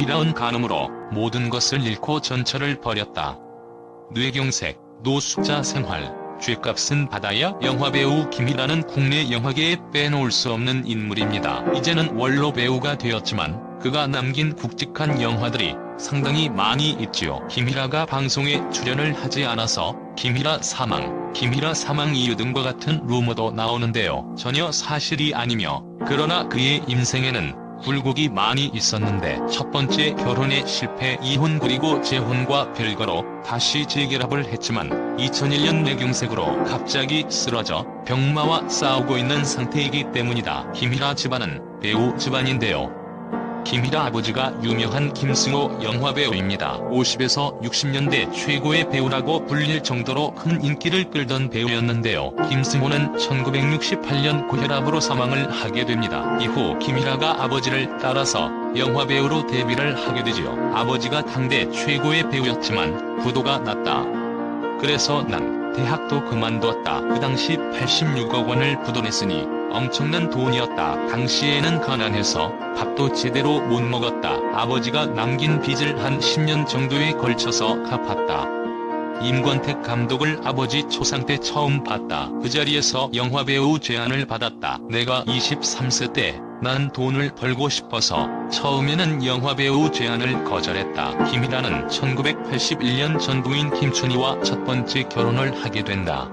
김희라는 간음으로 모든 것을 잃고 전철을 벌였다. 뇌경색, 노숙자 생활, 죗값은 받아야 영화배우 김희라는 국내 영화계에 빼놓을 수 없는 인물입니다. 이제는 원로 배우가 되었지만 그가 남긴 굵직한 영화들이 상당히 많이 있지요. 김희라가 방송에 출연을 하지 않아서 김희라 사망 이유 등과 같은 루머도 나오는데요. 전혀 사실이 아니며, 그러나 그의 인생에는 굴곡이 많이 있었는데, 첫 번째 결혼에 실패, 이혼 그리고 재혼과 별거로 다시 재결합을 했지만 2001년 뇌경색으로 갑자기 쓰러져 병마와 싸우고 있는 상태이기 때문이다. 김희라 집안은 배우 집안인데요. 김희라 아버지가 유명한 김승호 영화배우입니다. 50에서 60년대 최고의 배우라고 불릴 정도로 큰 인기를 끌던 배우였는데요. 김승호는 1968년 고혈압으로 사망을 하게 됩니다. 이후 김희라가 아버지를 따라서 영화배우로 데뷔를 하게 되지요. 아버지가 당대 최고의 배우였지만 부도가 났다. 그래서 난 대학도 그만두었다. 그 당시 86억 원을 부도냈으니 엄청난 돈이었다. 당시에는 가난해서 밥도 제대로 못 먹었다. 아버지가 남긴 빚을 한 10년 정도에 걸쳐서 갚았다. 임권택 감독을 아버지 초상 때 처음 봤다. 그 자리에서 영화배우 제안을 받았다. 내가 23세 때 난 돈을 벌고 싶어서 처음에는 영화배우 제안을 거절했다. 김희라는 1981년 전부인 김춘희와 첫 번째 결혼을 하게 된다.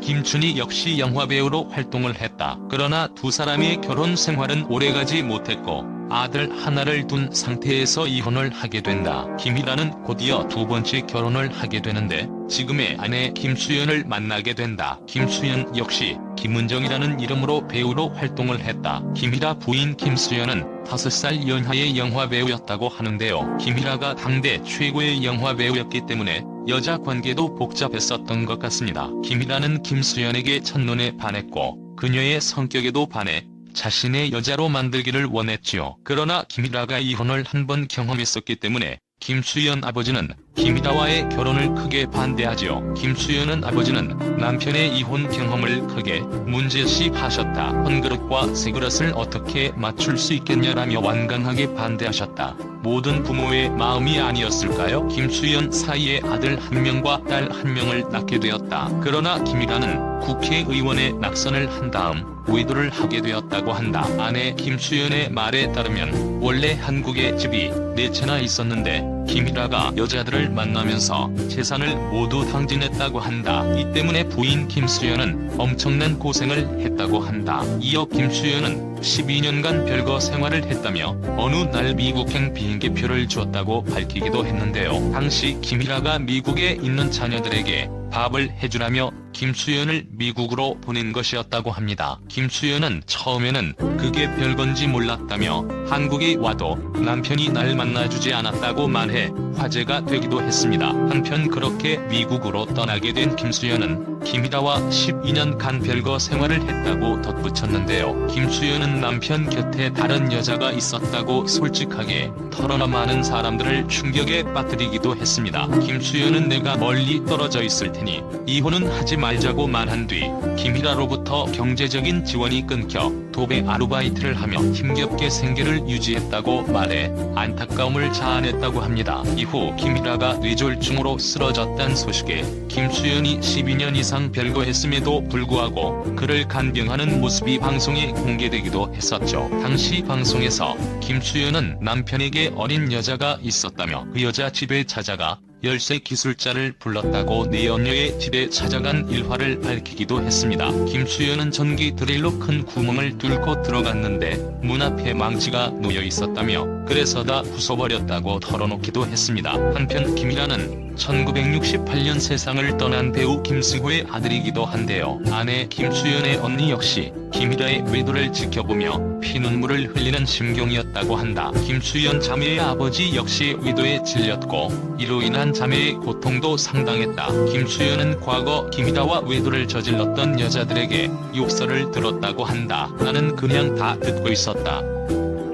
김춘희 역시 영화배우로 활동을 했다. 그러나 두 사람의 결혼 생활은 오래가지 못했고 아들 하나를 둔 상태에서 이혼을 하게 된다. 김희라는 곧이어 두 번째 결혼을 하게 되는데 지금의 아내 김수연을 만나게 된다. 김수연 역시 김은정이라는 이름으로 배우로 활동을 했다. 김희라 부인 김수연은 5살 연하의 영화배우였다고 하는데요. 김희라가 당대 최고의 영화배우였기 때문에 여자 관계도 복잡했었던 것 같습니다. 김희라는 김수연에게 첫눈에 반했고 그녀의 성격에도 반해 자신의 여자로 만들기를 원했지요. 그러나 김희라가 이혼을 한 번 경험했었기 때문에 김수연 아버지는 김희라와의 결혼을 크게 반대하지요. 김수연은 아버지는 남편의 이혼 경험을 크게 문제시하셨다. 한 그릇과 세 그릇을 어떻게 맞출 수 있겠냐라며 완강하게 반대하셨다. 모든 부모의 마음이 아니었을까요? 김수연 사이에 아들 1명과 딸 1명을 낳게 되었다. 그러나 김희라는 국회의원에 낙선을 한 다음 외도를 하게 되었다고 한다. 아내 김수연의 말에 따르면 원래 한국에 집이 4채나 있었는데 김희라가 여자들을 만나면서 재산을 모두 탕진했다고 한다. 이 때문에 부인 김수연은 엄청난 고생을 했다고 한다. 이어 김수연은 12년간 별거 생활을 했다며 어느 날 미국행 비행기표를 주었다고 밝히기도 했는데요. 당시 김희라가 미국에 있는 자녀들에게 밥을 해주라며 김수연을 미국으로 보낸 것이었다고 합니다. 김수연은 처음에는 그게 별건지 몰랐다며 한국에 와도 남편이 날 만나주지 않았다고 말해 화제가 되기도 했습니다. 한편 그렇게 미국으로 떠나게 된 김수연은 김희라와 12년간 별거 생활을 했다고 덧붙였는데요. 김수연은 남편 곁에 다른 여자가 있었다고 솔직하게 털어놔 많은 사람들을 충격에 빠뜨리기도 했습니다. 김수연은 내가 멀리 떨어져 있을 테니 이혼은 하지 말자고 말한 뒤 김희라로부터 경제적인 지원이 끊겨 도배 아르바이트를 하며 힘겹게 생계를 유지했다고 말해 안타까움을 자아냈다고 합니다. 이후 김희라가 뇌졸중으로 쓰러졌다는 소식에 김수연이 12년 이상 별거했음에도 불구하고 그를 간병하는 모습이 방송에 공개되기도 했었죠. 당시 방송에서 김수연은 남편에게 어린 여자가 있었다며 그 여자 집에 찾아가 열쇠 기술자를 불렀다고 내연녀의 집에 찾아간 일화를 밝히기도 했습니다. 김수연은 전기 드릴로 큰 구멍을 뚫고 들어갔는데 문 앞에 망치가 놓여 있었다며 그래서 다 부숴버렸다고 털어놓기도 했습니다. 한편 김희라는 1968년 세상을 떠난 배우 김승호의 아들이기도 한데요. 아내 김수연의 언니 역시 김희라의 외도를 지켜보며 피눈물을 흘리는 심경이었다고 한다. 김수연 자매의 아버지 역시 외도에 질렸고 이로 인한 자매의 고통도 상당했다. 김수연은 과거 김희라와 외도를 저질렀던 여자들에게 욕설을 들었다고 한다. 나는 그냥 다 듣고 있었다.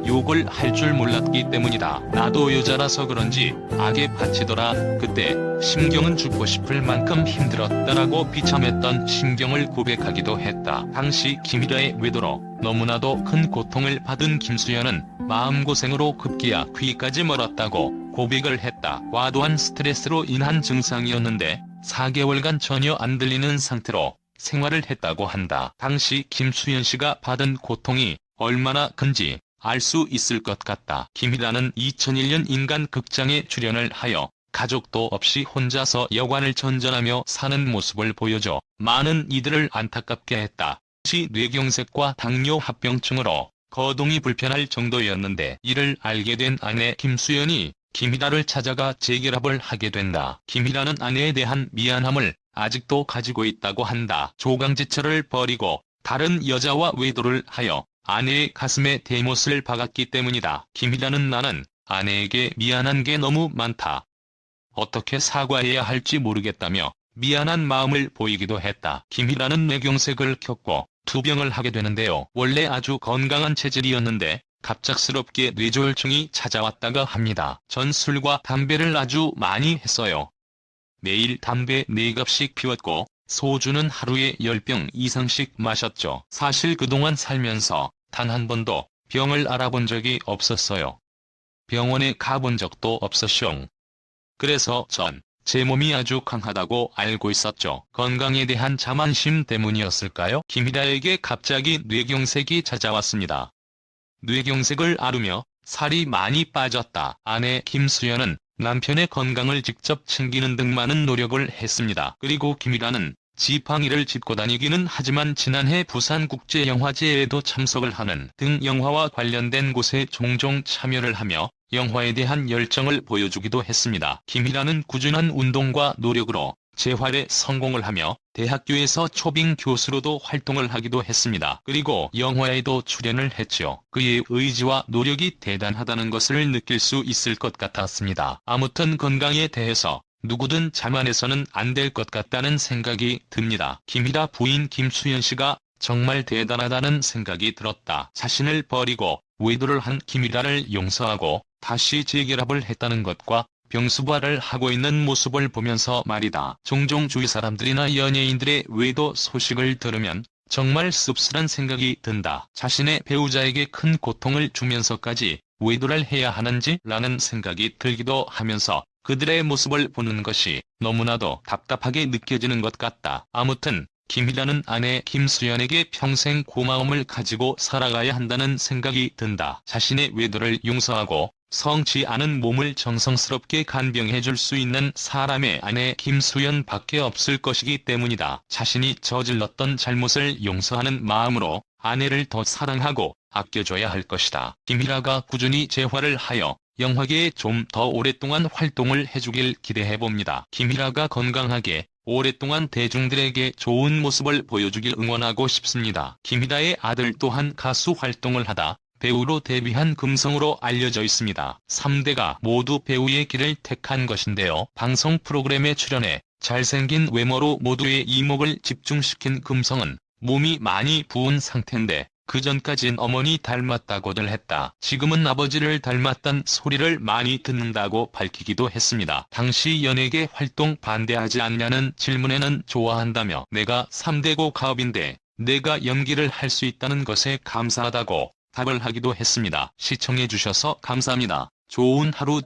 욕을 할 줄 몰랐기 때문이다. 나도 여자라서 그런지 악에 바치더라. 그때 심경은 죽고 싶을 만큼 힘들었다라고 비참했던 심경을 고백하기도 했다. 당시 김희라의 외도로 너무나도 큰 고통을 받은 김수연은 마음고생으로 급기야 귀까지 멀었다고 고백을 했다. 과도한 스트레스로 인한 증상이었는데 4개월간 전혀 안 들리는 상태로 생활을 했다고 한다. 당시 김수현 씨가 받은 고통이 얼마나 큰지 알 수 있을 것 같다. 김희라는 2001년 인간 극장에 출연을 하여 가족도 없이 혼자서 여관을 전전하며 사는 모습을 보여줘 많은 이들을 안타깝게 했다. 당시 뇌경색과 당뇨 합병증으로 거동이 불편할 정도였는데 이를 알게 된 아내 김수연이 김희라를 찾아가 재결합을 하게 된다. 김희라는 아내에 대한 미안함을 아직도 가지고 있다고 한다. 조강지처를 버리고 다른 여자와 외도를 하여 아내의 가슴에 대못을 박았기 때문이다. 김희라는 나는 아내에게 미안한 게 너무 많다. 어떻게 사과해야 할지 모르겠다며 미안한 마음을 보이기도 했다. 김희라는 뇌경색을 겪고 투병을 하게 되는데요. 원래 아주 건강한 체질이었는데 갑작스럽게 뇌졸중이 찾아왔다가 합니다. 전 술과 담배를 아주 많이 했어요. 매일 담배 4갑씩 피웠고 소주는 하루에 10병 이상씩 마셨죠. 사실 그동안 살면서 단 한 번도 병을 알아본 적이 없었어요. 병원에 가본 적도 없었숑. 그래서 전 제 몸이 아주 강하다고 알고 있었죠. 건강에 대한 자만심 때문이었을까요? 김희라에게 갑자기 뇌경색이 찾아왔습니다. 뇌경색을 앓으며 살이 많이 빠졌다. 아내 김수연은 남편의 건강을 직접 챙기는 등 많은 노력을 했습니다. 그리고 김희라는 지팡이를 짚고 다니기는 하지만 지난해 부산국제영화제에도 참석을 하는 등 영화와 관련된 곳에 종종 참여를 하며 영화에 대한 열정을 보여주기도 했습니다. 김희라는 꾸준한 운동과 노력으로 재활에 성공을 하며 대학교에서 초빙 교수로도 활동을 하기도 했습니다. 그리고 영화에도 출연을 했죠. 그의 의지와 노력이 대단하다는 것을 느낄 수 있을 것 같았습니다. 아무튼 건강에 대해서 누구든 자만해서는 안 될 것 같다는 생각이 듭니다. 김희라 부인 김수연 씨가 정말 대단하다는 생각이 들었다. 자신을 버리고 외도를 한 김희라를 용서하고 다시 재결합을 했다는 것과 병수발을 하고 있는 모습을 보면서 말이다. 종종 주위 사람들이나 연예인들의 외도 소식을 들으면 정말 씁쓸한 생각이 든다. 자신의 배우자에게 큰 고통을 주면서까지 외도를 해야 하는지 라는 생각이 들기도 하면서 그들의 모습을 보는 것이 너무나도 답답하게 느껴지는 것 같다. 아무튼 김희라는 아내 김수연에게 평생 고마움을 가지고 살아가야 한다는 생각이 든다. 자신의 외도를 용서하고 성치 않은 몸을 정성스럽게 간병해줄 수 있는 사람의 아내 김수연 밖에 없을 것이기 때문이다. 자신이 저질렀던 잘못을 용서하는 마음으로 아내를 더 사랑하고 아껴줘야 할 것이다. 김희라가 꾸준히 재활을 하여 영화계에 좀 더 오랫동안 활동을 해주길 기대해봅니다. 김희라가 건강하게 오랫동안 대중들에게 좋은 모습을 보여주길 응원하고 싶습니다. 김희라의 아들 또한 가수 활동을 하다 배우로 데뷔한 금성으로 알려져 있습니다. 3대가 모두 배우의 길을 택한 것인데요. 방송 프로그램에 출연해 잘생긴 외모로 모두의 이목을 집중시킨 금성은 몸이 많이 부은 상태인데 그전까진 어머니 닮았다고들 했다. 지금은 아버지를 닮았단 소리를 많이 듣는다고 밝히기도 했습니다. 당시 연예계 활동 반대하지 않냐는 질문에는 좋아한다며 내가 3대고 가업인데 내가 연기를 할 수 있다는 것에 감사하다고 답을 하기도 했습니다. 시청해주셔서 감사합니다. 좋은 하루